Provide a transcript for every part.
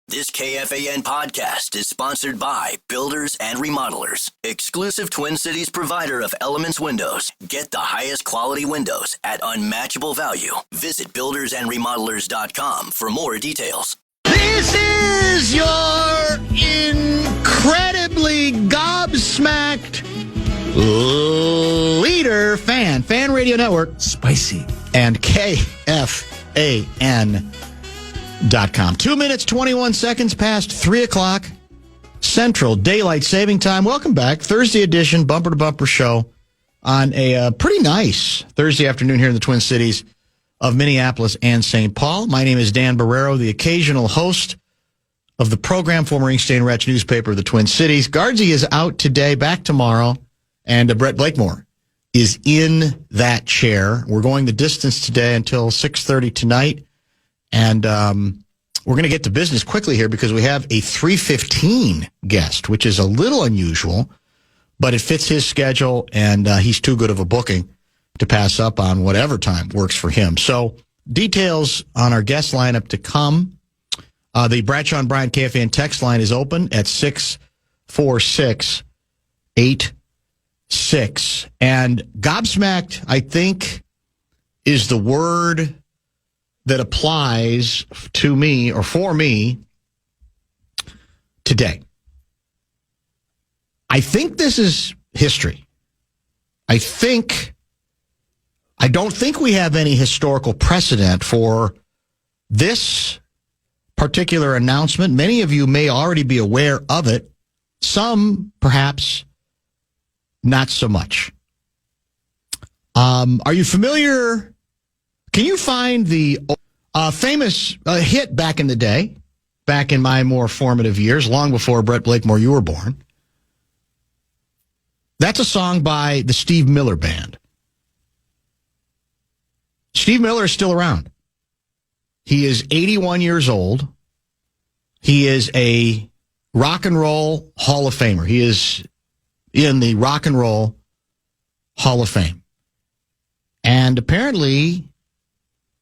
This KFAN podcast is sponsored by Builders and Remodelers, exclusive Twin Cities provider of Elements Windows. Get the highest quality windows at unmatchable value. Visit buildersandremodelers.com for more details. This is your incredibly gobsmacked leader fan radio network, Spicy, and KFAN.com. 2 minutes, 21 seconds past 3 o'clock Central Daylight Saving Time. Welcome back. Thursday edition, bumper-to-bumper show on a pretty nice Thursday afternoon here in the Twin Cities of Minneapolis and St. Paul. My name is Dan Barreiro, the occasional host of the program, former Ink Stain Wretch newspaper of the Twin Cities. Guardsy is out today, back tomorrow, and Brett Blakemore is in that chair. We're going the distance today until 6:30 tonight. And we're going to get to business quickly here because we have a 3:15 guest, which is a little unusual, but it fits his schedule, and he's too good of a booking to pass up on whatever time works for him. So details on our guest lineup to come. The Bradshaw and Bryant KFAN text line is open at 646-86. And gobsmacked, I think, is the word that applies to me or for me today. I think this is history. I don't think we have any historical precedent for this particular announcement. Many of you may already be aware of it. Some, perhaps, not so much. Are you familiar? Can you find the famous hit back in the day, back in my more formative years, long before Brett Blakemore, you were born? That's a song by the Steve Miller Band. Steve Miller is still around. He is 81 years old. He is a rock and roll Hall of Famer. He is in the Rock and Roll Hall of Fame. And apparently,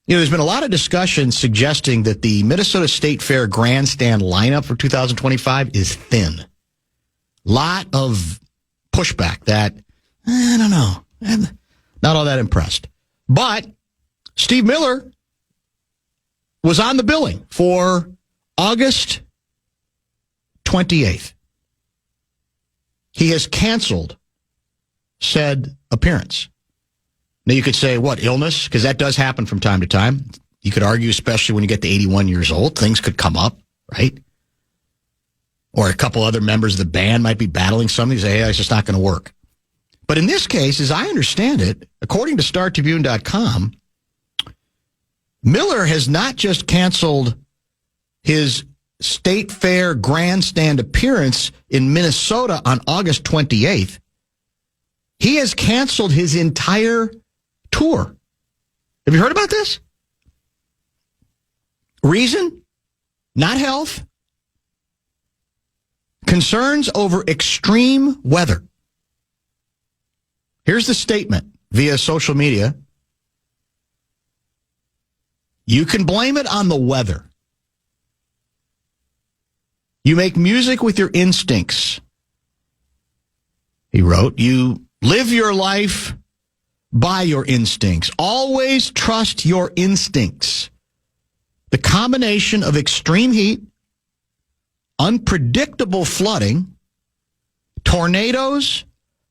there's been a lot of discussion suggesting that the Minnesota State Fair grandstand lineup for 2025 is thin. Lot of pushback that, I don't know, I'm not all that impressed. But Steve Miller was on the billing for August 28th. He has canceled said appearance. Now, you could say, what, illness? Because that does happen from time to time. You could argue, especially when you get to 81 years old, things could come up, right? Or a couple other members of the band might be battling something. You say, hey, it's just not going to work. But in this case, as I understand it, according to StarTribune.com, Miller has not just canceled his State Fair grandstand appearance in Minnesota on August 28th. He has canceled his entire tour. Have you heard about this? Reason? Not health. Concerns over extreme weather. Here's the statement via social media. You can blame it on the weather. You make music with your instincts, he wrote. You live your life by your instincts. Always trust your instincts. The combination of extreme heat, unpredictable flooding, tornadoes,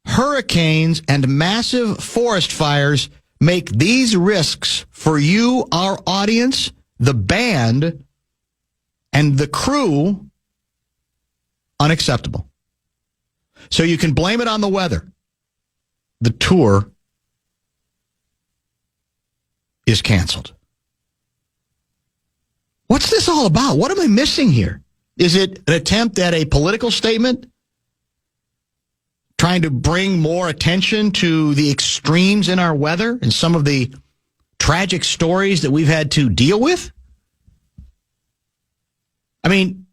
hurricanes, and massive forest fires make these risks for you, our audience, the band, and the crew unacceptable. So you can blame it on the weather. The tour is canceled. What's this all about? What am I missing here? Is it an attempt at a political statement? Trying to bring more attention to the extremes in our weather and some of the tragic stories that we've had to deal with? I mean,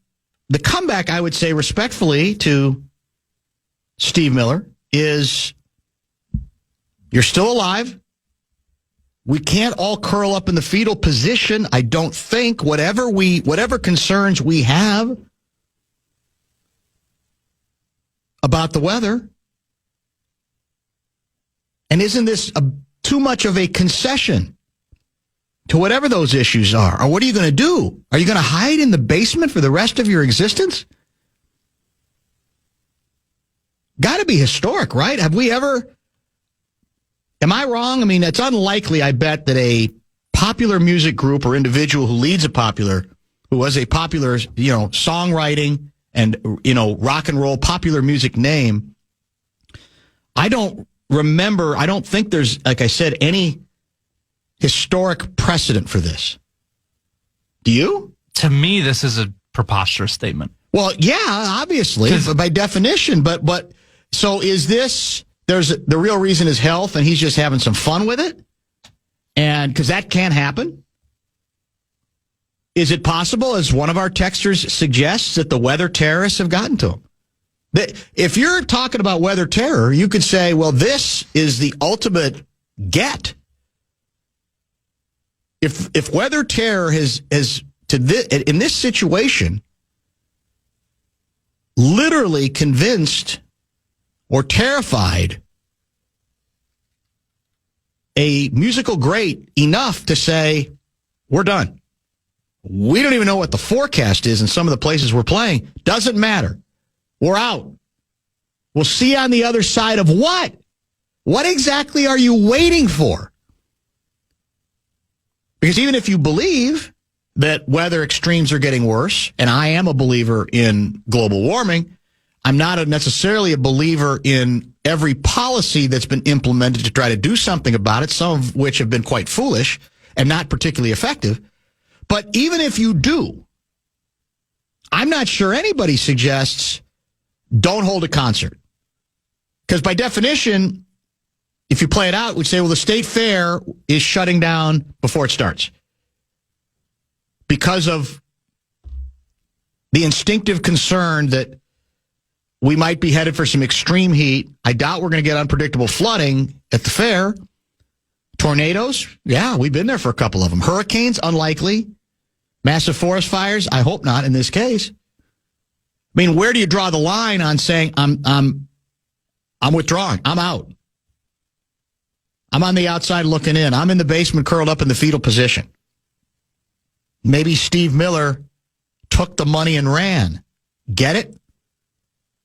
the comeback, I would say respectfully to Steve Miller, is you're still alive. We can't all curl up in the fetal position. I don't think whatever concerns we have about the weather. And isn't this too much of a concession to whatever those issues are? Or what are you going to do? Are you going to hide in the basement for the rest of your existence? Got to be historic, right? Have we ever... Am I wrong? I mean, it's unlikely, I bet, that a popular music group or individual who was a popular, songwriting and, rock and roll popular music name. I don't think there's, like I said, any historic precedent for this. Do you? To me, this is a preposterous statement. Well, yeah, obviously, by definition. But so is this... The real reason is health, and he's just having some fun with it? And because that can't happen? Is it possible, as one of our texters suggests, that the weather terrorists have gotten to him? If you're talking about weather terror, you could say, well, this is the ultimate get. If weather terror in this situation, literally convinced or terrified a musical great enough to say, we're done. We don't even know what the forecast is in some of the places we're playing. Doesn't matter. We're out. We'll see you on the other side of what? What exactly are you waiting for? Because even if you believe that weather extremes are getting worse, and I am a believer in global warming, I'm not necessarily a believer in every policy that's been implemented to try to do something about it, some of which have been quite foolish and not particularly effective. But even if you do, I'm not sure anybody suggests don't hold a concert. Because by definition, if you play it out, we'd say, well, the state fair is shutting down before it starts because of the instinctive concern that we might be headed for some extreme heat. I doubt we're going to get unpredictable flooding at the fair. Tornadoes? Yeah, we've been there for a couple of them. Hurricanes? Unlikely. Massive forest fires? I hope not in this case. I mean, where do you draw the line on saying I'm withdrawing? I'm out. I'm on the outside looking in. I'm in the basement curled up in the fetal position. Maybe Steve Miller took the money and ran. Get it?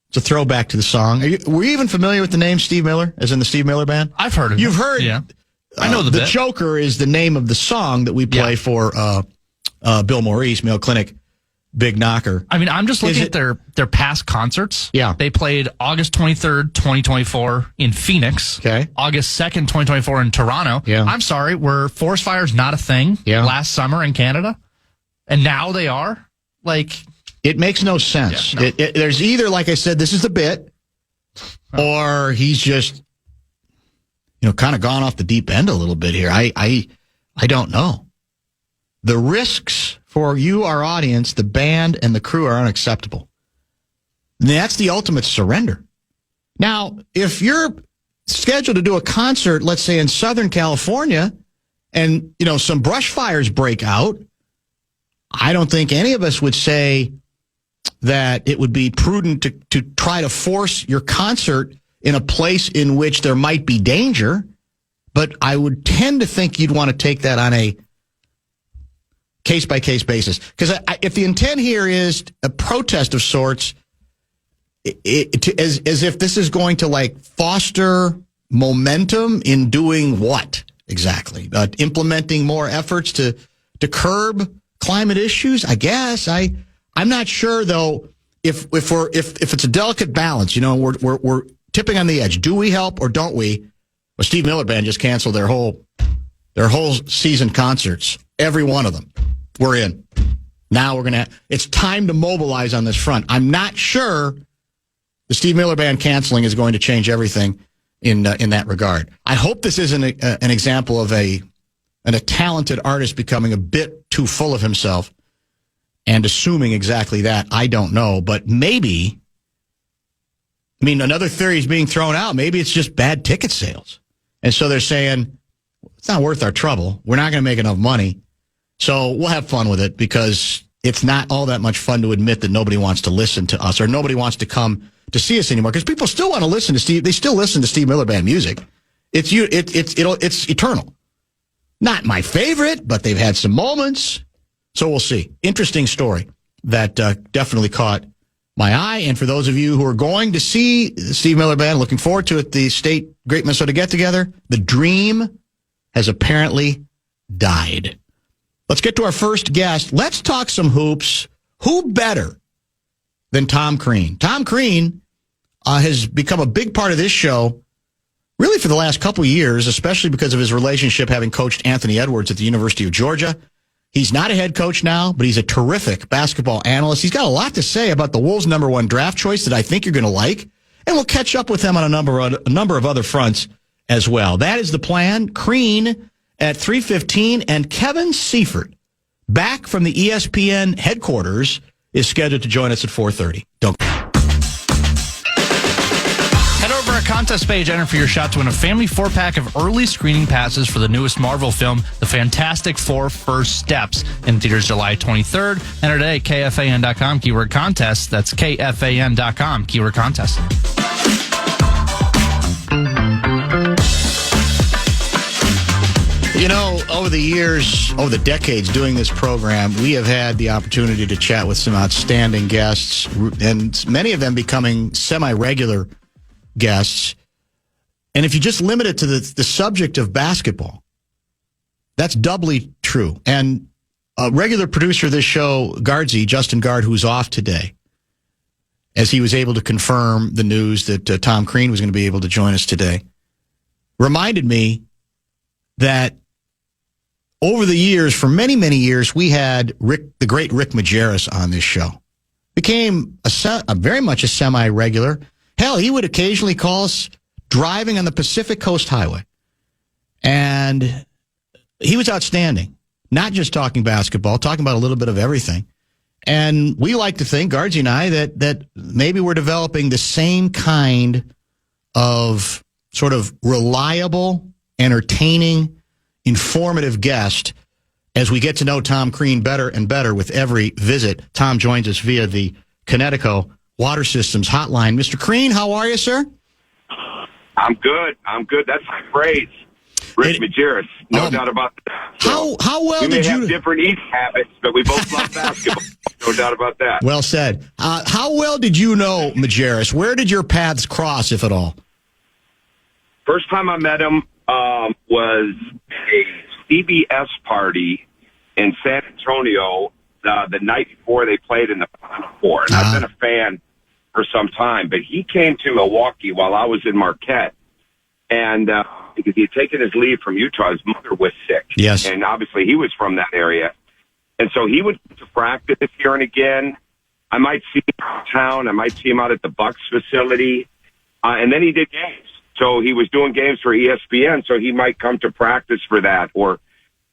It's a throwback to the song. Were you even familiar with the name Steve Miller, as in the Steve Miller Band? I've heard of it. You've heard? Yeah. I know the bit. Joker is the name of the song that we play for Bill Maurice, Mayo Clinic, Big Knocker. I mean, I'm just looking at their past concerts. Yeah. They played August 23rd, 2024 in Phoenix. Okay. August 2nd, 2024 in Toronto. Yeah. I'm sorry, were forest fires not a thing last summer in Canada? And now they are? Like... It makes no sense. Yeah, no. There's either, like I said, this is the bit, or he's just, kind of gone off the deep end a little bit here. I don't know. The risks for you, our audience, the band, and the crew are unacceptable. And that's the ultimate surrender. Now, if you're scheduled to do a concert, let's say in Southern California, and, some brush fires break out, I don't think any of us would say that it would be prudent to try to force your concert in a place in which there might be danger. But I would tend to think you'd want to take that on a case-by-case basis. Because if the intent here is a protest of sorts, as if this is going to, foster momentum in doing what exactly? Implementing more efforts to curb climate issues, I guess. I'm not sure though if it's a delicate balance. We're tipping on the edge. Do we help or don't we? Well, Steve Miller Band just canceled their whole season concerts, every one of them. We're in. Now it's time to mobilize on this front. I'm not sure the Steve Miller Band canceling is going to change everything in that regard. I hope this isn't an example of a talented artist becoming a bit too full of himself and assuming exactly that. I don't know, but maybe, another theory is being thrown out. Maybe it's just bad ticket sales. And so they're saying, it's not worth our trouble. We're not going to make enough money. So we'll have fun with it because it's not all that much fun to admit that nobody wants to listen to us or nobody wants to come to see us anymore because people still want to listen to Steve. They still listen to Steve Miller Band music. It's eternal. Not my favorite, but they've had some moments. So we'll see. Interesting story that definitely caught my eye. And for those of you who are going to see the Steve Miller Band, looking forward to it, the State Great Minnesota Get-Together, the dream has apparently died. Let's get to our first guest. Let's talk some hoops. Who better than Tom Crean? Tom Crean has become a big part of this show really for the last couple of years, especially because of his relationship having coached Anthony Edwards at the University of Georgia. He's not a head coach now, but he's a terrific basketball analyst. He's got a lot to say about the Wolves' #1 draft choice that I think you're going to like, and we'll catch up with him on a number of other fronts as well. That is the plan. Crean at 3:15, and Kevin Seifert, back from the ESPN headquarters, is scheduled to join us at 4:30. Don't. Head over our contest page, enter for your shot to win a family 4-pack of early screening passes for the newest Marvel film, The Fantastic Four: First Steps, in theaters July 23rd. Enter today, KFAN.com, keyword contest. That's KFAN.com, keyword contest. You know, over the decades doing this program, we have had the opportunity to chat with some outstanding guests, and many of them becoming semi-regular guests. And if you just limit it to the subject of basketball, that's doubly true. And a regular producer of this show, Justin Gard, who's off today, as he was able to confirm the news that Tom Crean was going to be able to join us today, reminded me that over the years, for many, many years, we had the great Rick Majerus on this show. Became very much a semi-regular. Hell, he would occasionally call us driving on the Pacific Coast Highway. And he was outstanding. Not just talking basketball, talking about a little bit of everything. And we like to think, Guardsy and I, that maybe we're developing the same kind of sort of reliable, entertaining, informative guest as we get to know Tom Crean better and better with every visit. Tom joins us via the Connecticut Water Systems hotline. Mr. Crean, how are you, sir? I'm good. That's my phrase. Rick Majerus, no doubt about that. So how well we did may you have different eating habits, but we both love basketball. No doubt about that. Well said. How well did you know Majerus? Where did your paths cross, if at all? First time I met him was a CBS party in San Antonio the night before they played in the Final Four. And I've been a fan for some time, but he came to Milwaukee while I was in Marquette. And because he had taken his leave from Utah, his mother was sick. Yes. And obviously he was from that area. And so he would come to practice here and again. I might see him around town. I might see him out at the Bucks facility. And then he did games. So he was doing games for ESPN, so he might come to practice for that. Or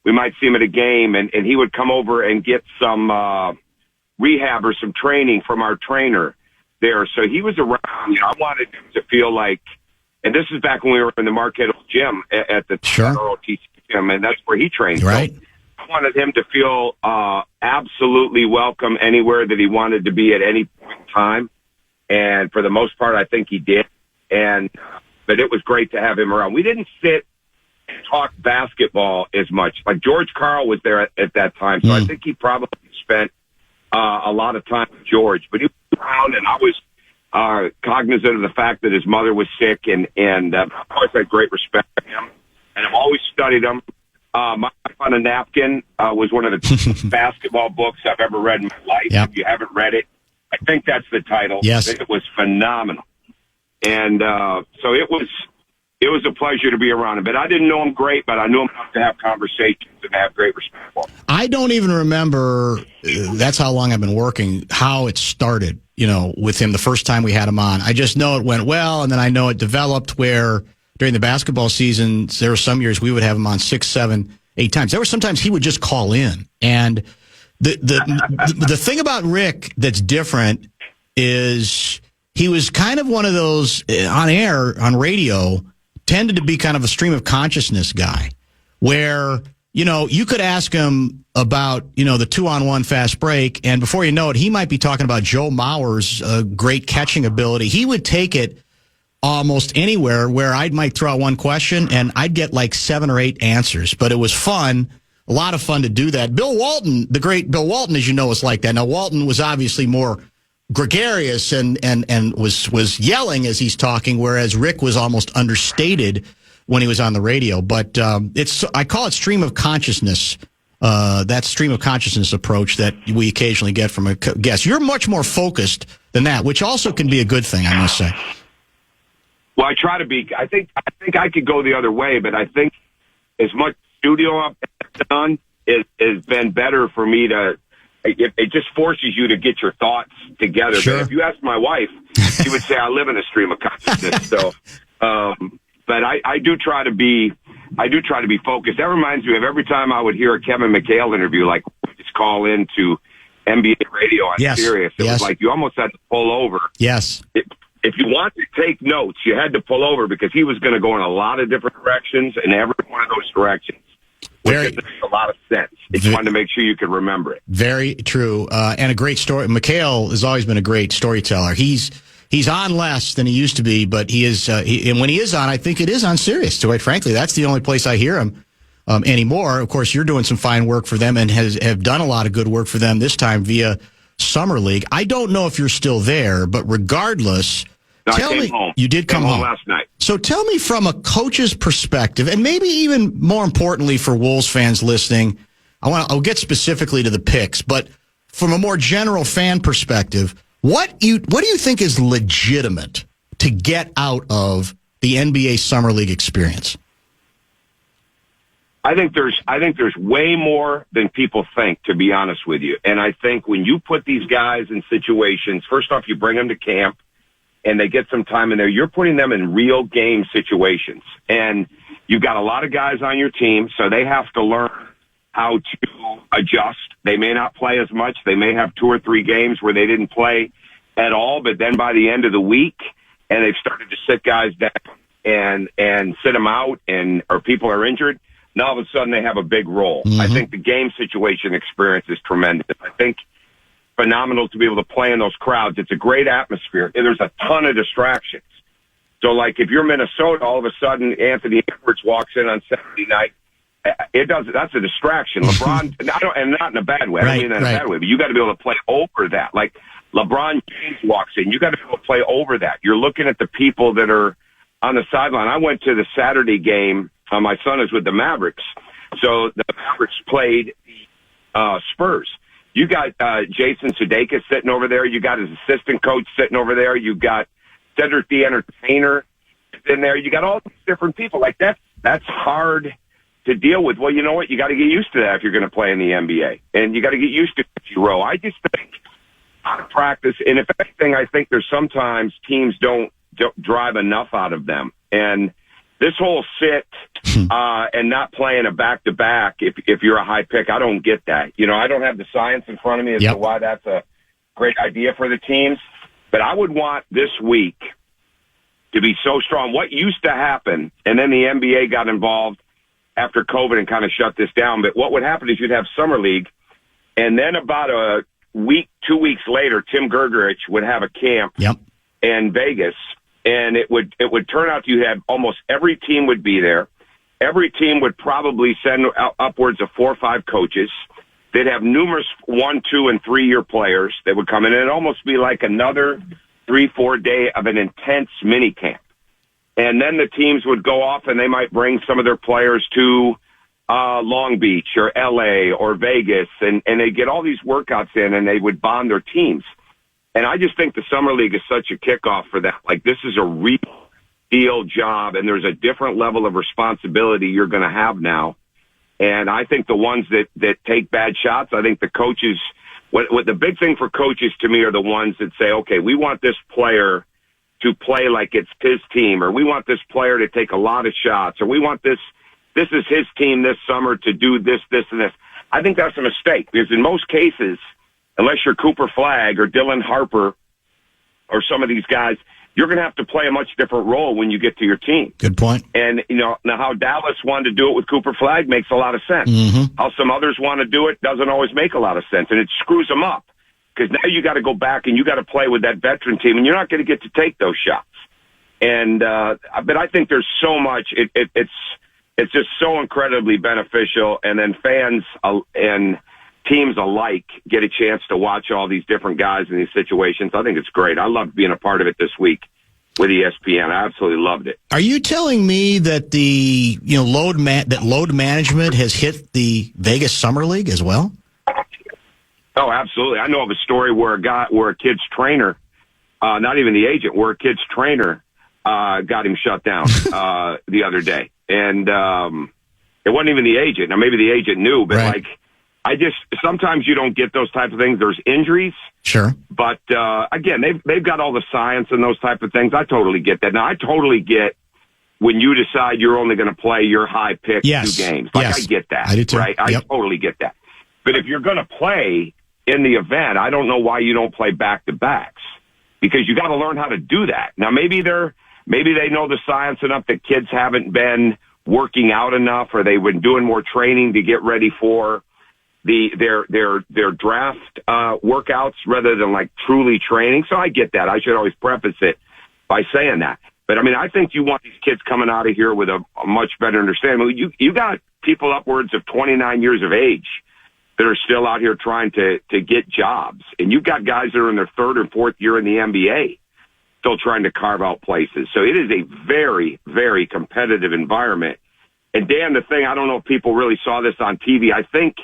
we might see him at a game, and he would come over and get some rehab or some training from our trainer there. So he was around. You know, I wanted him to feel like, and this is back when we were in the Marquette gym at the ROTC gym, and that's where he trained. Right. So I wanted him to feel absolutely welcome anywhere that he wanted to be at any point in time. And for the most part, I think he did. But it was great to have him around. We didn't sit and talk basketball as much. Like George Karl was there at that time, so I think he probably spent a lot of time with George. But he was around, and I was cognizant of the fact that his mother was sick, and I always had great respect for him. And I've always studied him. My Life on a Napkin was one of the basketball books I've ever read in my life. Yep. If you haven't read it, I think that's the title. Yes. It was phenomenal. And so it was a pleasure to be around him. But I didn't know him great, but I knew him enough to have conversations and have great respect for him. I don't even remember, that's how long I've been working, how it started, with him the first time we had him on. I just know it went well, and then I know it developed where during the basketball season, there were some years we would have him on 6, 7, 8 times. There were sometimes he would just call in. And the thing about Rick that's different is he was kind of one of those on air, on radio, tended to be kind of a stream of consciousness guy, where, you could ask him about, the 2-on-1 fast break, and before you know it, he might be talking about Joe Mauer's great catching ability. He would take it almost anywhere where I might throw out one question and I'd get like 7 or 8 answers. But it was fun, a lot of fun to do that. Bill Walton, the great Bill Walton, as you know, was like that. Now, Walton was obviously more gregarious and was yelling as he's talking, whereas Rick was almost understated when he was on the radio. But I call it stream of consciousness. That stream of consciousness approach that we occasionally get from a guest. You're much more focused than that, which also can be a good thing, I must say. Well, I try to be. I think I could go the other way, but I think as much studio I've done has been better for me to. It just forces you to get your thoughts together. Sure. But if you ask my wife, she would say I live in a stream of consciousness. So, but I do try to be. I do try to be focused. That reminds me of every time I would hear a Kevin McHale interview, like just call into NBA radio on Sirius. It was like you almost had to pull over. Yes. If you want to take notes, you had to pull over because he was going to go in a lot of different directions, and every one of those directions makes a lot of sense. You just wanted to make sure you could remember it. Very true, and a great story. McHale has always been a great storyteller. He's on less than he used to be, but he is. And when he is on, I think it is on Sirius. Quite frankly, that's the only place I hear him anymore. Of course, you're doing some fine work for them and have done a lot of good work for them this time via Summer League. I don't know if you're still there, but regardless. No, I came home. You did come home last night. So tell me from a coach's perspective, and maybe even more importantly for Wolves fans listening, I'll get specifically to the picks, but from a more general fan perspective, what do you think is legitimate to get out of the NBA Summer League experience? I think there's way more than people think, to be honest with you. And I think when you put these guys in situations, first off, you bring them to camp, and they get some time in there, you're putting them in real game situations. And you've got a lot of guys on your team, so they have to learn how to adjust. They may not play as much. They may have 2 or 3 games where they didn't play at all, but then by the end of the week, and they've started to sit guys down and sit them out, or people are injured, now all of a sudden they have a big role. Mm-hmm. I think the game situation experience is tremendous. I think phenomenal to be able to play in those crowds. It's a great atmosphere, and there's a ton of distractions. So, like, if you're Minnesota, all of a sudden Anthony Edwards walks in on Saturday night. That's a distraction. LeBron, and not in a bad way. I don't mean that in a bad way, but you got to be able to play over that. Like, LeBron James walks in, you got to be able to play over that. You're looking at the people that are on the sideline. I went to the Saturday game. My son is with the Mavericks, so the Mavericks played the Spurs. You got Jason Sudeikis sitting over there. You got his assistant coach sitting over there. You got Cedric the Entertainer in there. You got all these different people. Like, that's hard to deal with. Well, you know what? You got to get used to that if you're going to play in the NBA. And you got to get used to 50-row. I just think out of practice, and if anything, I think there's sometimes teams don't drive enough out of them. And this whole sit and not playing a back-to-back, if you're a high pick, I don't get that. I don't have the science in front of me as to why that's a great idea for the teams. But I would want this week to be so strong. What used to happen, and then the NBA got involved after COVID and kind of shut this down, but what would happen is you'd have Summer League, and then about a week, 2 weeks later, Tim Gergerich would have a camp in Vegas. And it would turn out you had almost every team would be there. Every team would probably send upwards of 4 or 5 coaches. They'd have numerous 1, 2, and 3-year players that would come in. And it'd almost be like another 3-4 day of an intense mini camp. And then the teams would go off and they might bring some of their players to Long Beach or LA or Vegas. And they'd get all these workouts in and they would bond their teams. And I just think the Summer League is such a kickoff for that. Like, this is a real deal job, and there's a different level of responsibility you're going to have now. And I think the ones that take bad shots, I think the coaches, what the big thing for coaches to me are the ones that say, okay, we want this player to play like it's his team, or we want this player to take a lot of shots, or we want this is his team this summer to do this, and this. I think that's a mistake, because in most cases, unless you're Cooper Flagg or Dylan Harper or some of these guys, you're going to have to play a much different role when you get to your team. Good point. And, now how Dallas wanted to do it with Cooper Flagg makes a lot of sense. Mm-hmm. How some others want to do it doesn't always make a lot of sense, and it screws them up. Because now you got to go back and you got to play with that veteran team, and you're not going to get to take those shots. And but I think there's so much. It's just so incredibly beneficial, and then fans and teams alike get a chance to watch all these different guys in these situations. I think it's great. I loved being a part of it this week with ESPN. I absolutely loved it. Are you telling me that the load management has hit the Vegas Summer League as well? Oh, absolutely. I know of a story where a kid's trainer, not even the agent, where a kid's trainer got him shut down the other day. And it wasn't even the agent. Now, maybe the agent knew, but right. Sometimes you don't get those types of things. There's injuries. Sure. But, again, they've got all the science and those type of things. I totally get that. Now, I totally get when you decide you're only going to play your high pick 2 games. Yes. I get that. I do too. Right? Yep. I totally get that. But if you're going to play in the event, I don't know why you don't play back-to-backs, because you got to learn how to do that. Now, maybe they know the science enough that kids haven't been working out enough, or they've been doing more training to get ready for their draft workouts rather than like truly training. So I get that. I should always preface it by saying that. But I think you want these kids coming out of here with a much better understanding. You got people upwards of 29 years of age that are still out here trying to get jobs. And you've got guys that are in their 3rd or 4th year in the NBA still trying to carve out places. So it is a very, very competitive environment. And Dan, the thing, I don't know if people really saw this on TV. I think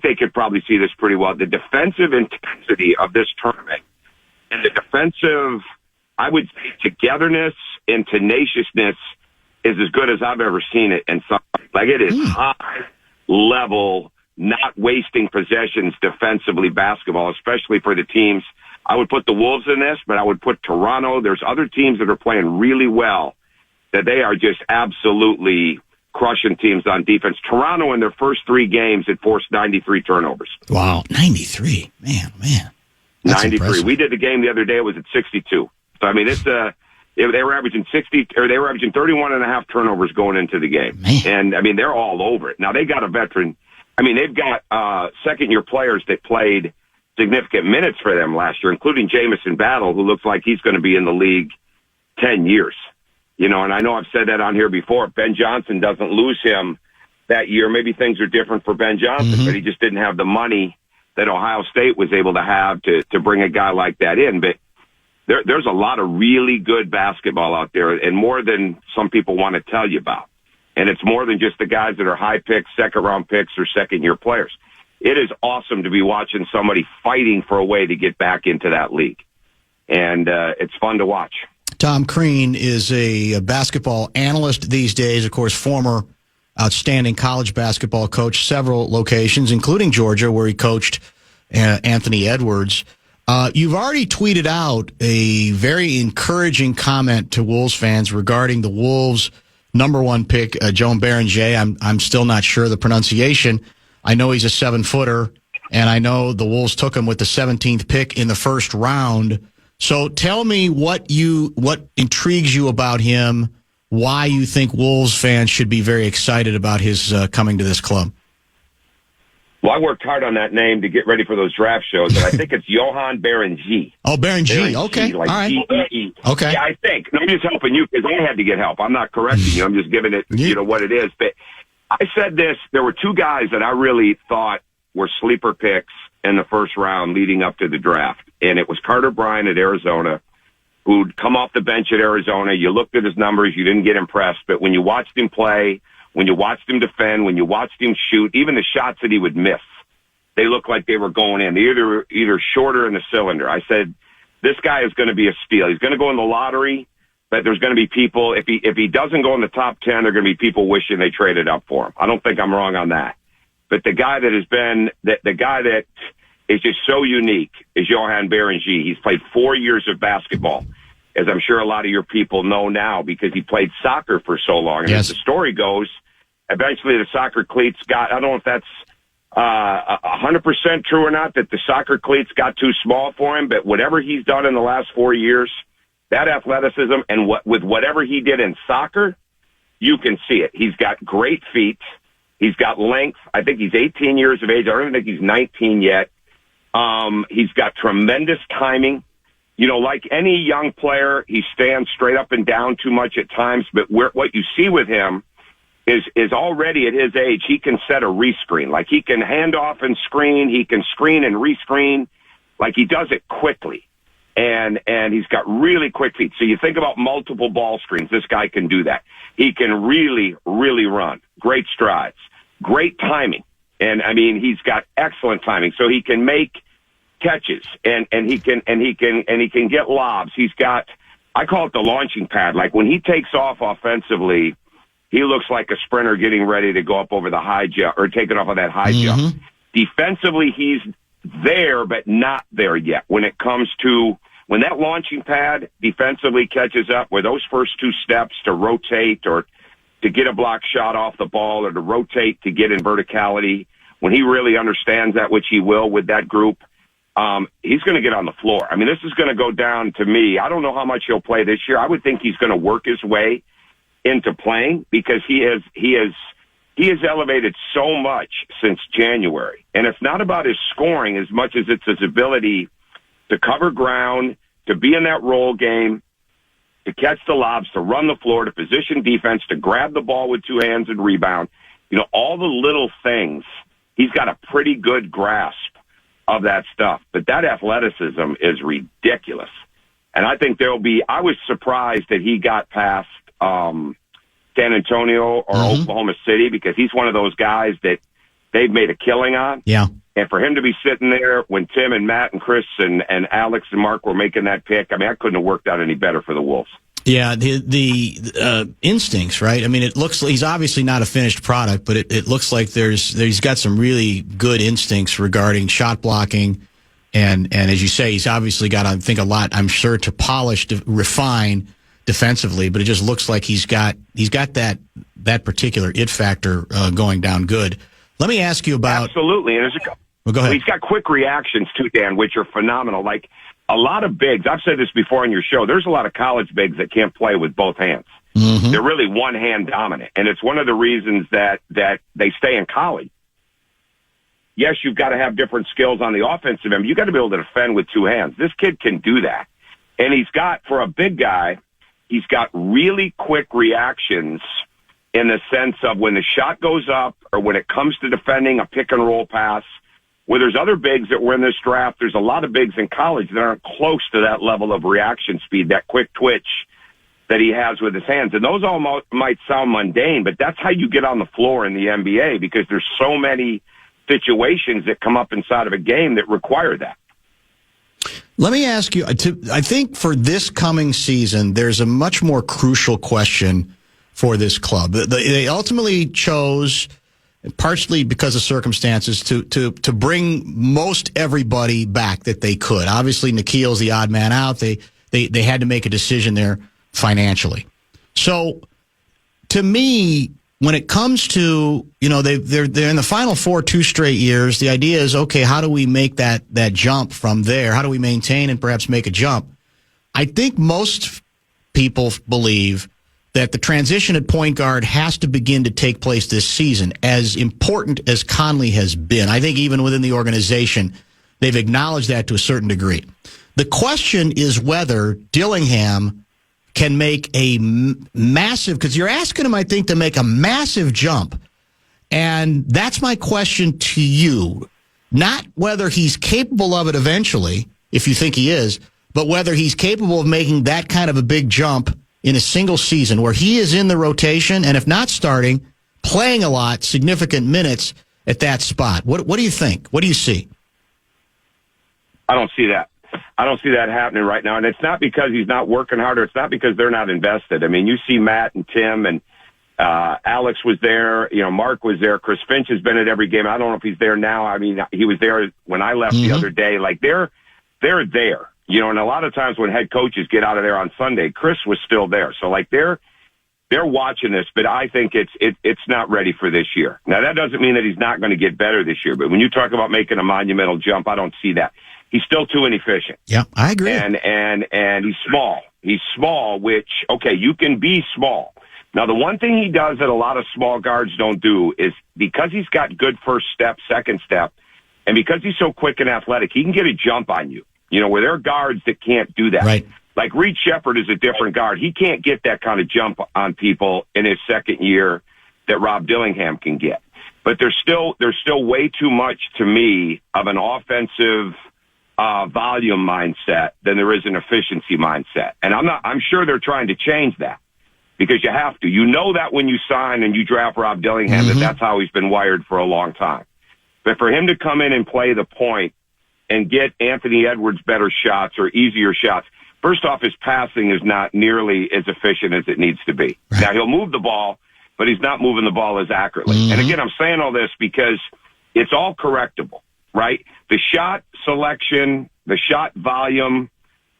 they could probably see this pretty well. The defensive intensity of this tournament and the defensive, I would say, togetherness and tenaciousness is as good as I've ever seen it. And it is high level, not wasting possessions defensively basketball, especially for the teams. I would put the Wolves in this, but I would put Toronto. There's other teams that are playing really well that they are just absolutely crushing teams on defense. Toronto, in their first 3 games, had forced 93 turnovers. Wow, 93. Man. That's 93. impressive. We did the game the other day. It was at 62. So, it's they were averaging 31 and a half turnovers going into the game. Man. And, they're all over it. Now, they got a veteran. They've got second-year players that played significant minutes for them last year, including Jamison Battle, who looks like he's going to be in the league 10 years. And I know I've said that on here before. Ben Johnson doesn't lose him that year. Maybe things are different for Ben Johnson, but he just didn't have the money that Ohio State was able to have to bring a guy like that in. But there's a lot of really good basketball out there, and more than some people want to tell you about. And it's more than just the guys that are high picks, 2nd-round picks, or second-year players. It is awesome to be watching somebody fighting for a way to get back into that league. And it's fun to watch. Tom Crean is a basketball analyst these days, of course, former outstanding college basketball coach, several locations, including Georgia, where he coached Anthony Edwards. You've already tweeted out a very encouraging comment to Wolves fans regarding the Wolves' number 1 pick, Joan Berenger. I'm still not sure the pronunciation. I know he's a 7-footer, and I know the Wolves took him with the 17th pick in the first round. So tell me what intrigues you about him, why you think Wolves fans should be very excited about his coming to this club. Well, I worked hard on that name to get ready for those draft shows, and I think it's Johan Berenger. Oh, Berenger. Okay. Like all right. G-E-E. Okay. Yeah, I think. I'm just helping you because I had to get help. I'm not correcting you. I'm just giving it, what it is. But I said this. There were 2 guys that I really thought were sleeper picks in the first round leading up to the draft. And it was Carter Bryant at Arizona, who'd come off the bench at Arizona. You looked at his numbers. You didn't get impressed. But when you watched him play, when you watched him defend, when you watched him shoot, even the shots that he would miss, they looked like they were going in. They're either shorter in the cylinder. I said, this guy is going to be a steal. He's going to go in the lottery, but there's going to be people, if he doesn't go in the top 10, there are going to be people wishing they traded up for him. I don't think I'm wrong on that. But the guy that has been, the guy that is just so unique is Johan Berenger. He's played 4 years of basketball, as I'm sure a lot of your people know now, because he played soccer for so long. And yes. As the story goes, eventually the soccer cleats got, I don't know if that's 100% true or not, that the soccer cleats got too small for him, but whatever he's done in the last 4 years, that athleticism, and with whatever he did in soccer, you can see it. He's got great feet. He's got length. I think he's 18 years of age. I don't even think he's 19 yet. He's got tremendous timing. You know, like any young player, he stands straight up and down too much at times, but what you see with him is already at his age, he can set a rescreen. Like, he can hand off and screen. He can screen and rescreen. Like, he does it quickly. And he's got really quick feet. So you think about multiple ball screens. This guy can do that. He can really, really run. Great strides. Great timing. And I mean, he's got excellent timing. So he can make catches and he can get lobs. He's got, I call it the launching pad. Like, when he takes off offensively, he looks like a sprinter getting ready to go up over the high jump or taking off of that high jump. Defensively, he's there, but not there yet. When it comes to when that launching pad defensively catches up, where those first two steps to rotate or to get a block shot off the ball or to rotate to get in verticality, when he really understands that, which he will with that group, he's going to get on the floor. I mean, this is going to go down to me. I don't know how much he'll play this year. I would think he's going to work his way into playing because he has elevated so much since January. And it's not about his scoring as much as it's his ability to cover ground, to be in that roll game, to catch the lobs, to run the floor, to position defense, to grab the ball with two hands and rebound. You know, all the little things. He's got a pretty good grasp of that stuff. But that athleticism is ridiculous. And I think I was surprised that he got past San Antonio or Oklahoma City, because he's one of those guys that they've made a killing on. Yeah. And for him to be sitting there when Tim and Matt and Chris and Alex and Mark were making that pick, I mean, I couldn't have worked out any better for the Wolves. Yeah, the instincts, right? I mean, it looks like he's obviously not a finished product, but it looks like he's got some really good instincts regarding shot blocking. And as you say, he's obviously got, I think, a lot, I'm sure, to polish, to refine defensively, but it just looks like he's got that particular it factor going down good. Let me ask you about... Absolutely. And go ahead. He's got quick reactions too, Dan, which are phenomenal. Like, a lot of bigs, I've said this before on your show, there's a lot of college bigs that can't play with both hands. They're really one-hand dominant, and it's one of the reasons that they stay in college. Yes, you've got to have different skills on the offensive end. You've got to be able to defend with two hands. This kid can do that. And he's got, for a big guy, he's got really quick reactions in the sense of when the shot goes up or when it comes to defending a pick-and-roll pass. Where there's other bigs that were in this draft, there's a lot of bigs in college that aren't close to that level of reaction speed, that quick twitch that he has with his hands. And those all might sound mundane, but that's how you get on the floor in the NBA, because there's so many situations that come up inside of a game that require that. Let me ask you, I think for this coming season, there's a much more crucial question for this club. They ultimately chose, partially because of circumstances, to bring most everybody back that they could. Obviously, Nikhil's the odd man out. They had to make a decision there financially. So, to me, when it comes to, they're in the Final Four 2 straight years, the idea is, okay, how do we make that jump from there? How do we maintain and perhaps make a jump? I think most people believe that the transition at point guard has to begin to take place this season, as important as Conley has been. I think even within the organization, they've acknowledged that to a certain degree. The question is whether Dillingham can make a massive, because you're asking him, I think, to make a massive jump. And that's my question to you. Not whether he's capable of it eventually, if you think he is, but whether he's capable of making that kind of a big jump in a single season where he is in the rotation, and if not starting, playing a lot, significant minutes at that spot. What do you think? What do you see? I don't see that. I don't see that happening right now. And it's not because he's not working harder. It's not because they're not invested. I mean, you see Matt and Tim and Alex was there. Mark was there. Chris Finch has been at every game. I don't know if he's there now. I mean, he was there when I left the other day. Like, they're there. And a lot of times when head coaches get out of there on Sunday, Chris was still there. So, like, they're watching this, but I think it's not ready for this year. Now, that doesn't mean that he's not going to get better this year, but when you talk about making a monumental jump, I don't see that. He's still too inefficient. Yeah, I agree. And he's small. He's small, which, okay, you can be small. Now, the one thing he does that a lot of small guards don't do is because he's got good first step, second step, and because he's so quick and athletic, he can get a jump on you, where there are guards that can't do that. Right. Like Reed Shepherd is a different guard. He can't get that kind of jump on people in his second year that Rob Dillingham can get. But there's still way too much, to me, of an offensive volume mindset than there is an efficiency mindset. And I'm sure they're trying to change that, because you have to. You know that when you sign and you draft Rob Dillingham, that's how he's been wired for a long time. But for him to come in and play the point and get Anthony Edwards better shots or easier shots, first off, his passing is not nearly as efficient as it needs to be. Right. Now, he'll move the ball, but he's not moving the ball as accurately. And again, I'm saying all this because it's all correctable, right? The shot selection, the shot volume,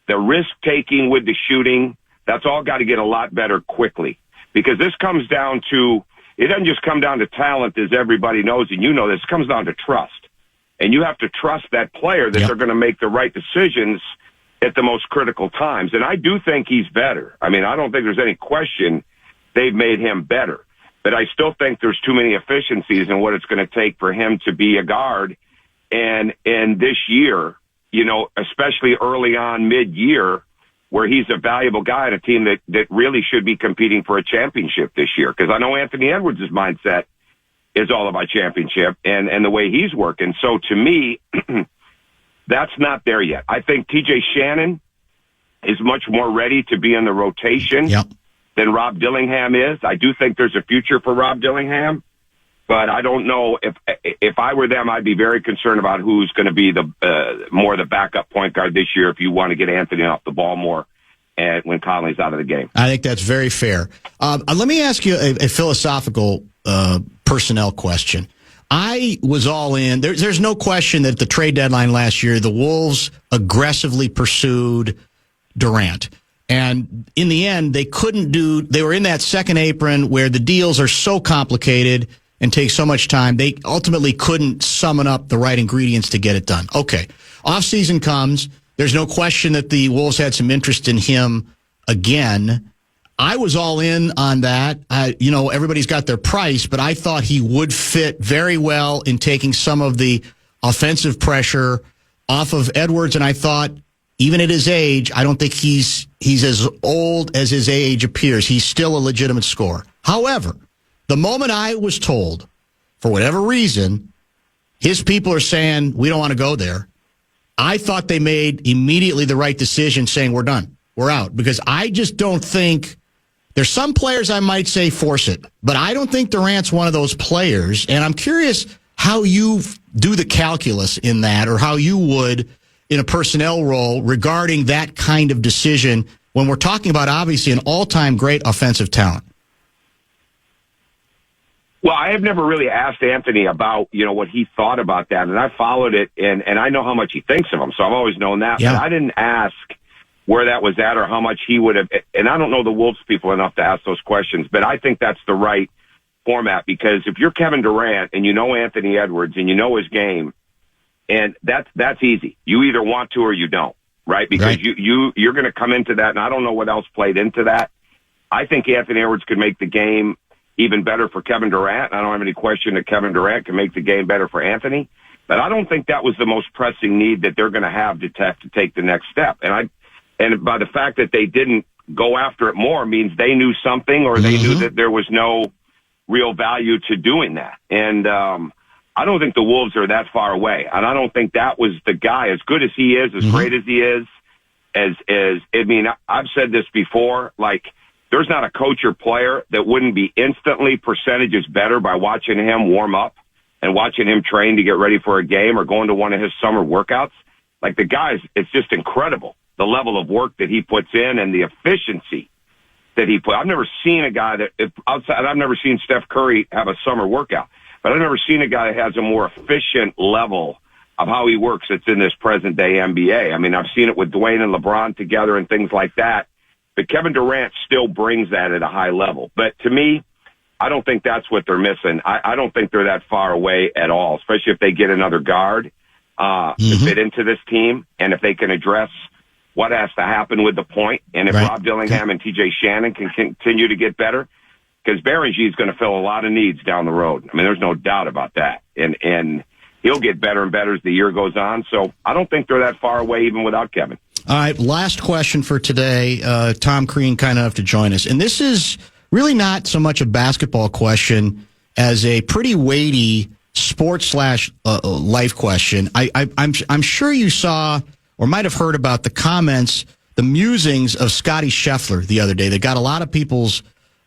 the risk-taking with the shooting, that's all got to get a lot better quickly, because this comes down to, it doesn't just come down to talent, as everybody knows, and you know this, it comes down to trust. And you have to trust that player that they're going to make the right decisions at the most critical times. And I do think he's better. I mean, I don't think there's any question they've made him better. But I still think there's too many efficiencies in what it's going to take for him to be a guard. And this year, especially early on, mid-year, where he's a valuable guy on a team that really should be competing for a championship this year. Because I know Anthony Edwards' mindset is all about championship and the way he's working. So to me, that's not there yet. I think TJ Shannon is much more ready to be in the rotation than Rob Dillingham is. I do think there's a future for Rob Dillingham, but I don't know if I were them, I'd be very concerned about who's going to be the backup point guard this year if you want to get Anthony off the ball more and when Conley's out of the game. I think that's very fair. Let me ask you a philosophical personnel question. I was all in. There's no question that at the trade deadline last year, the Wolves aggressively pursued Durant. And in the end, they were in that second apron where the deals are so complicated and take so much time. They ultimately couldn't summon up the right ingredients to get it done. Okay. Offseason comes. There's no question that the Wolves had some interest in him again. I was all in on that. Everybody's got their price, but I thought he would fit very well in taking some of the offensive pressure off of Edwards. And I thought, even at his age, I don't think he's as old as his age appears. He's still a legitimate scorer. However, the moment I was told, for whatever reason, his people are saying, we don't want to go there, I thought they made immediately the right decision saying, we're done. We're out. Because I just don't think... There's some players I might say force it, but I don't think Durant's one of those players. And I'm curious how you do the calculus in that, or how you would in a personnel role regarding that kind of decision when we're talking about obviously an all-time great offensive talent. Well, I have never really asked Anthony about, what he thought about that. And I followed it and I know how much he thinks of him. So I've always known that, but I didn't ask where that was at or how much he would have. And I don't know the Wolves people enough to ask those questions, but I think that's the right format, because if you're Kevin Durant and you know Anthony Edwards and you know his game, and that's easy. You either want to or you don't, right? Because you're going to come into that, and I don't know what else played into that. I think Anthony Edwards could make the game even better for Kevin Durant. I don't have any question that Kevin Durant can make the game better for Anthony, but I don't think that was the most pressing need that they're going to have to take the next step. And by the fact that they didn't go after it more means they knew something, or they knew that there was no real value to doing that. And I don't think the Wolves are that far away. And I don't think that was the guy, as good as he is, as great as he is, I've said this before, like, there's not a coach or player that wouldn't be instantly percentages better by watching him warm up and watching him train to get ready for a game or going to one of his summer workouts. Like, the guy's, it's just incredible, the level of work that he puts in and the efficiency that he put. I've never seen a guy I've never seen Steph Curry have a summer workout, but I've never seen a guy that has a more efficient level of how he works that's in this present day NBA. I mean, I've seen it with Dwayne and LeBron together and things like that, but Kevin Durant still brings that at a high level. But to me, I don't think that's what they're missing. I don't think they're that far away at all, especially if they get another guard to fit into this team, and if they can address what has to happen with the point. And if Right. Rob Dillingham and TJ Shannon can continue to get better, because Berenji is going to fill a lot of needs down the road. I mean, there's no doubt about that. And he'll get better and better as the year goes on. So I don't think they're that far away even without Kevin. All right, last question for today. Tom Crean kind enough to join us. And this is really not so much a basketball question as a pretty weighty sports/life question. I'm sure you saw or might have heard about the comments, the musings of Scotty Scheffler the other day that got a lot of people's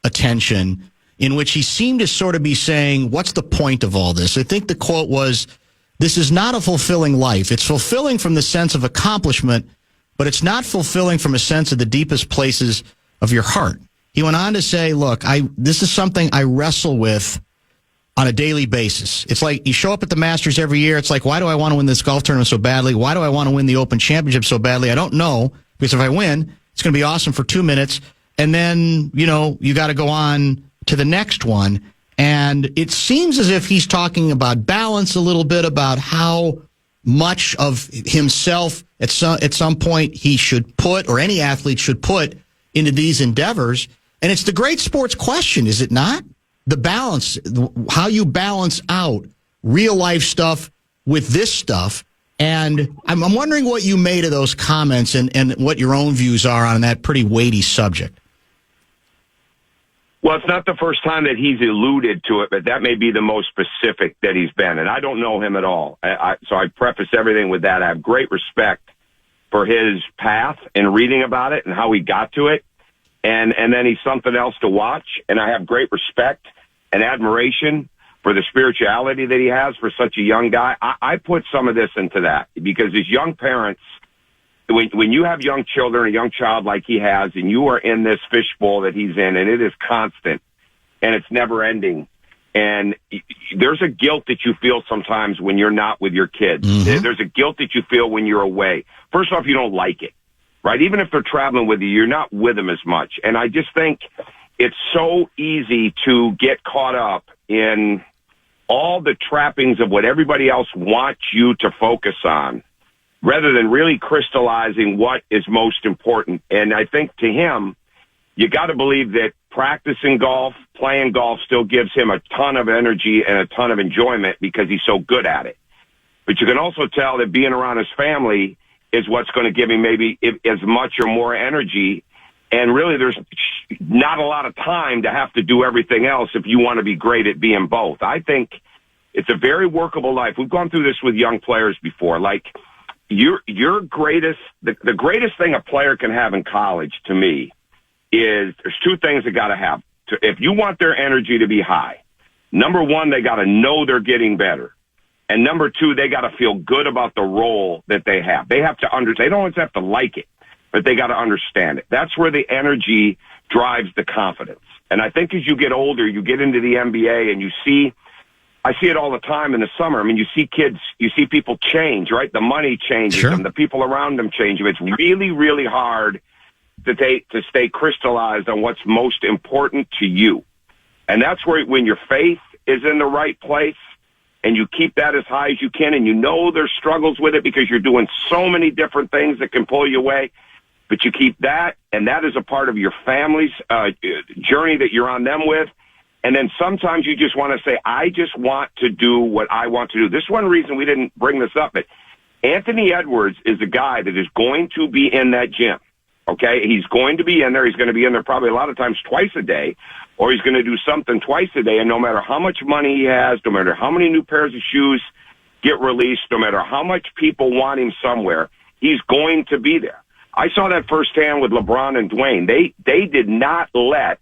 attention, in which he seemed to sort of be saying, what's the point of all this? I think the quote was, this is not a fulfilling life. It's fulfilling from the sense of accomplishment, but it's not fulfilling from a sense of the deepest places of your heart. He went on to say, look, this is something I wrestle with on a daily basis. It's like you show up at the Masters every year. It's like, why do I want to win this golf tournament so badly? Why do I want to win the Open Championship so badly? I don't know, because if I win, it's going to be awesome for 2 minutes. And then, you got to go on to the next one. And it seems as if he's talking about balance a little bit, about how much of himself at some point he should put, or any athlete should put, into these endeavors. And it's the great sports question, is it not? The balance, how you balance out real life stuff with this stuff. And I'm wondering what you made of those comments and what your own views are on that pretty weighty subject. Well, it's not the first time that he's alluded to it, but that may be the most specific that he's been. And I don't know him at all. So I preface everything with that. I have great respect for his path and reading about it and how he got to it. And then he's something else to watch. And I have great respect and admiration for the spirituality that he has for such a young guy. I put some of this into that because as young parents, when you have young children, a young child like he has, and you are in this fishbowl that he's in, and it is constant, and it's never ending, and there's a guilt that you feel sometimes when you're not with your kids. Mm-hmm. There's a guilt that you feel when you're away. First off, you don't like it, right? Even if they're traveling with you, you're not with them as much. And I just think it's so easy to get caught up in all the trappings of what everybody else wants you to focus on, rather than really crystallizing what is most important. And I think to him, you got to believe that practicing golf, playing golf still gives him a ton of energy and a ton of enjoyment because he's so good at it. But you can also tell that being around his family is what's going to give him maybe as much or more energy. And really, there's not a lot of time to have to do everything else if you want to be great at being both. I think it's a very workable life. We've gone through this with young players before. Like, your greatest, the greatest thing a player can have in college, to me, is there's two things they got to have. If you want their energy to be high, number one, they got to know they're getting better. And number two, they got to feel good about the role that they have. They have to understand. They don't always have to like it, but they got to understand it. That's where the energy drives the confidence. And I think as you get older, you get into the NBA and I see it all the time in the summer. I mean, you see kids, you see people change, right? The money changes them. The people around them change them. It's really, really hard to stay crystallized on what's most important to you. And that's where when your faith is in the right place and you keep that as high as you can, and you know there's struggles with it because you're doing so many different things that can pull you away, but you keep that, and that is a part of your family's journey that you're on them with. And then sometimes you just want to say, I just want to do what I want to do. This is one reason we didn't bring this up, but Anthony Edwards is a guy that is going to be in that gym, okay? He's going to be in there. He's going to be in there probably a lot of times twice a day, or he's going to do something twice a day, and no matter how much money he has, no matter how many new pairs of shoes get released, no matter how much people want him somewhere, he's going to be there. I saw that firsthand with LeBron and Dwayne. They did not let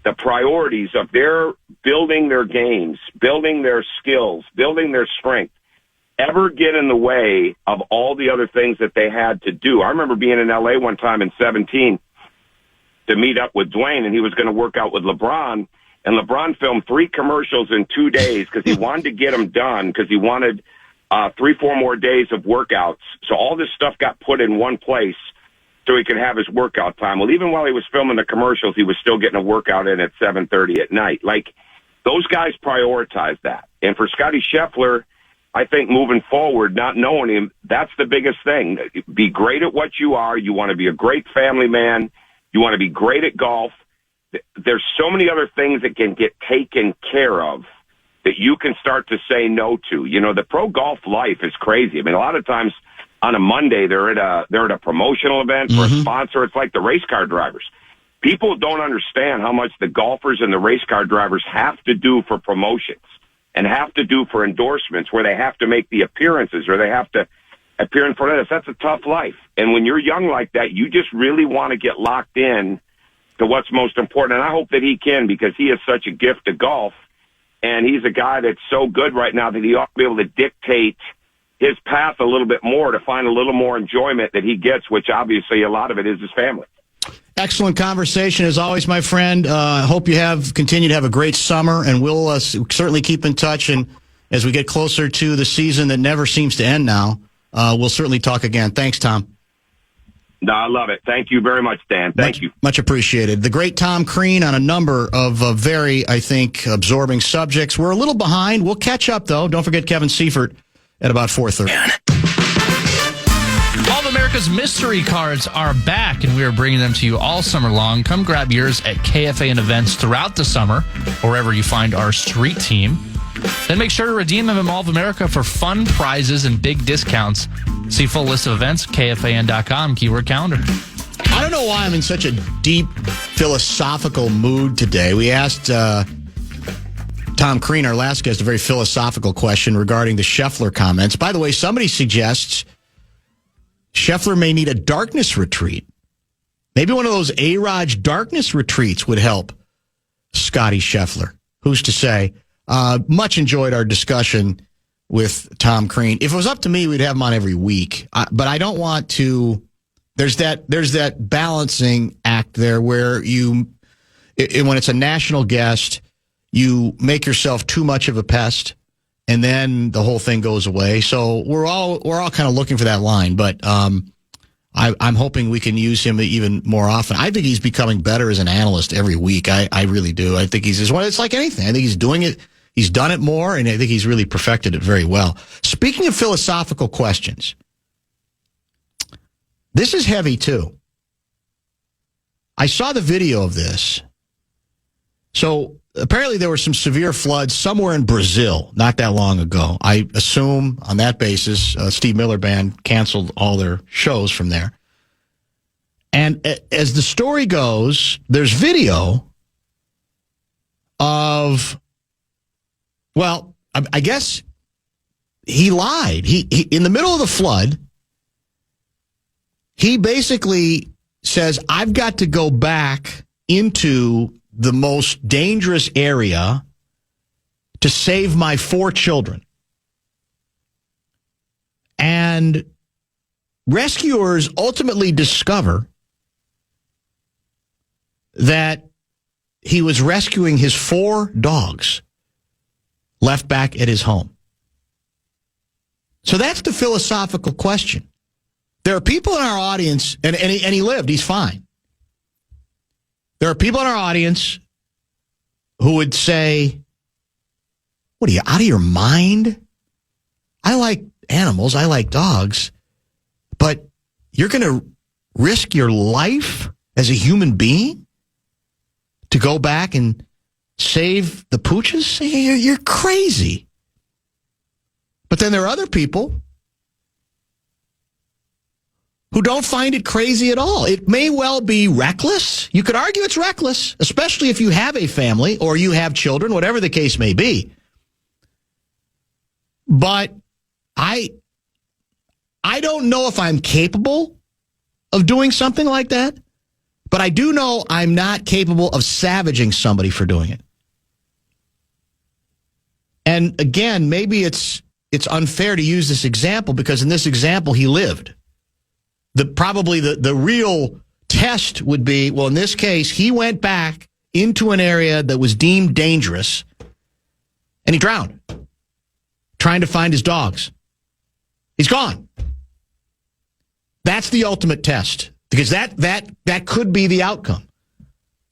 the priorities of their building their games, building their skills, building their strength, ever get in the way of all the other things that they had to do. I remember being in L.A. one time in 2017 to meet up with Dwayne, and he was going to work out with LeBron, and LeBron filmed 3 commercials in 2 days because he wanted to get them done because he wanted 3-4 more days of workouts. So all this stuff got put in one place so he could have his workout time. Well, even while he was filming the commercials, he was still getting a workout in at 7:30 at night. Like, those guys prioritize that. And for Scotty Scheffler, I think moving forward, not knowing him, that's the biggest thing. Be great at what you are. You want to be a great family man. You want to be great at golf. There's so many other things that can get taken care of that you can start to say no to. You know, the pro golf life is crazy. I mean, a lot of times on a Monday, they're at a promotional event for a sponsor. It's like the race car drivers. People don't understand how much the golfers and the race car drivers have to do for promotions and have to do for endorsements, where they have to make the appearances or they have to appear in front of us. That's a tough life. And when you're young like that, you just really want to get locked in to what's most important. And I hope that he can, because he is such a gift to golf. And he's a guy that's so good right now that he ought to be able to dictate his path a little bit more to find a little more enjoyment that he gets, which obviously a lot of it is his family. Excellent conversation as always, my friend. I hope you continue to have a great summer, and we'll certainly keep in touch. And as we get closer to the season that never seems to end now, we'll certainly talk again. Thanks, Tom. No, I love it. Thank you very much, Dan. Thank you. Much appreciated. The great Tom Crean on a number of very, I think, absorbing subjects. We're a little behind. We'll catch up, though. Don't forget Kevin Seifert at about 4:30. All of America's mystery cards are back, and we are bringing them to you all summer long. Come grab yours at KFAN events throughout the summer, wherever you find our street team. Then make sure to redeem them at Mall of America for fun prizes and big discounts. See full list of events, KFAN.com, keyword calendar. I don't know why I'm in such a deep philosophical mood today. We asked Tom Crean, our last guest, a very philosophical question regarding the Scheffler comments. By the way, somebody suggests Scheffler may need a darkness retreat. Maybe one of those A-Raj darkness retreats would help Scotty Scheffler. Who's to say? Much enjoyed our discussion with Tom Crean. If it was up to me, we'd have him on every week. But I don't want to. There's that balancing act there where when it's a national guest, you make yourself too much of a pest, and then the whole thing goes away. So we're all kind of looking for that line. But I'm hoping we can use him even more often. I think he's becoming better as an analyst every week. I really do. I think it's like anything. I think he's doing it. He's done it more, and I think he's really perfected it very well. Speaking of philosophical questions, this is heavy, too. I saw the video of this. So apparently there were some severe floods somewhere in Brazil not that long ago. I assume on that basis, Steve Miller Band canceled all their shows from there. And as the story goes, there's video of... Well, I guess he lied. He in the middle of the flood, he basically says, I've got to go back into the most dangerous area to save my 4 children. And rescuers ultimately discover that he was rescuing his 4 dogs left back at his home. So that's the philosophical question. There are people in our audience, and he lived, he's fine. There are people in our audience who would say, what are you, out of your mind? I like animals, I like dogs, but you're going to risk your life as a human being to go back and save the pooches? You're crazy. But then there are other people who don't find it crazy at all. It may well be reckless. You could argue it's reckless, especially if you have a family or you have children, whatever the case may be. But I don't know if I'm capable of doing something like that, but I do know I'm not capable of savaging somebody for doing it. And again, maybe it's unfair to use this example because in this example, he lived. Probably the real test would be, well, in this case, he went back into an area that was deemed dangerous and he drowned trying to find his dogs. He's gone. That's the ultimate test because that could be the outcome.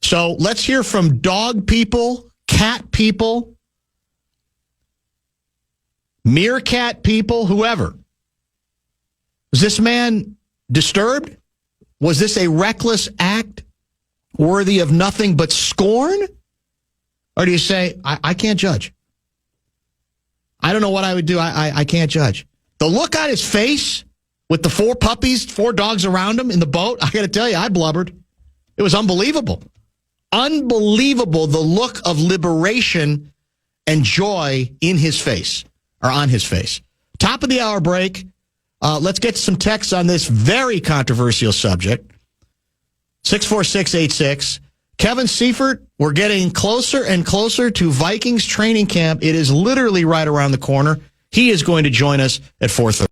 So let's hear from dog people, cat people. meerkat people, whoever. Was this man disturbed? Was this a reckless act worthy of nothing but scorn? Or do you say, I can't judge? I don't know what I would do. I can't judge. The look on his face with the 4 puppies, 4 dogs around him in the boat, I got to tell you, I blubbered. It was unbelievable. Unbelievable, the look of liberation and joy in his face, or on his face. Top of the hour break. Let's get some texts on this very controversial subject. 64686. Kevin Seifert, we're getting closer and closer to Vikings training camp. It is literally right around the corner. He is going to join us at 4:30.